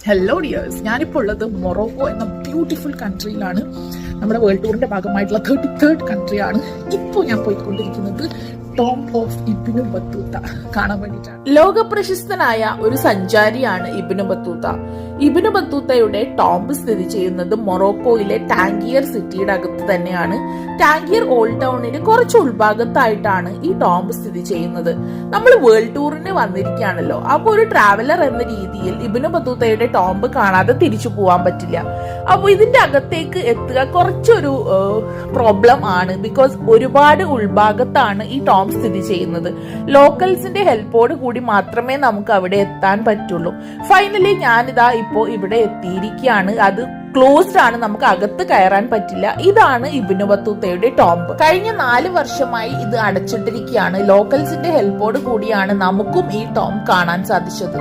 Hello dears, ഞാനിപ്പോൾ ഉള്ളത് Morocco എന്ന ബ്യൂട്ടിഫുൾ കൺട്രിയിലാണ്. നമ്മുടെ വേൾഡ് ടൂറിന്റെ ഭാഗമായിട്ടുള്ള 33rd കൺട്രിയാണ് ഇപ്പോൾ ഞാൻ പോയിക്കൊണ്ടിരിക്കുന്നത്. ടോംബ് ഓഫ് ഇബ്നു ബത്തൂത്ത കാണാൻ വേണ്ടിയിട്ടാണ്. ലോക പ്രശസ്തനായ ഒരു സഞ്ചാരിയാണ് ഇബ്നു ബത്തൂത്ത. ഇബ്നു ബത്തൂത്തയുടെ ടോംബ് സ്ഥിതി ചെയ്യുന്നത് മൊറോക്കോയിലെ ടാങ്കിയർ സിറ്റിയുടെ അകത്ത് തന്നെയാണ്. ടാങ്കിയർ ഓൾഡ് ടൗണിന് കുറച്ച് ഉൾഭാഗത്തായിട്ടാണ് ഈ ടോംബ് സ്ഥിതി ചെയ്യുന്നത്. നമ്മൾ വേൾഡ് ടൂറിന് വന്നിരിക്കുകയാണല്ലോ, അപ്പോൾ ഒരു ട്രാവലർ എന്ന രീതിയിൽ ഇബ്നു ബത്തൂത്തയുടെ ടോംബ് കാണാതെ തിരിച്ചു പോകാൻ പറ്റില്ല. അപ്പോൾ ഇതിന്റെ അകത്തേക്ക് എത്തുക കുറച്ചൊരു പ്രോബ്ലം ആണ്. ബിക്കോസ് ഒരുപാട് ഉൾഭാഗത്താണ് ഈ ടോംബ് സ്ഥിതി ചെയ്യുന്നത്. ലോക്കൽസിന്റെ ഹെൽപ്പോട് കൂടി മാത്രമേ നമുക്ക് അവിടെ എത്താൻ പറ്റുള്ളൂ. ഫൈനലി ഞാനിതാ ഇപ്പോ ഇവിടെ എത്തിയിരിക്കുകയാണ്. അത് ക്ലോസ്ഡ് ആണ്, നമുക്ക് അകത്ത് കയറാൻ പറ്റില്ല. ഇതാണ് ഇബ്നു ബത്തൂത്തയുടെ ടോംബ്. കഴിഞ്ഞ 4 വർഷമായി ഇത് അടച്ചിട്ടിരിക്കുകയാണ്. ലോക്കൽസിന്റെ ഹെൽപ്പോട് കൂടിയാണ് നമുക്കും ഈ ടോംബ് കാണാൻ സാധിച്ചത്.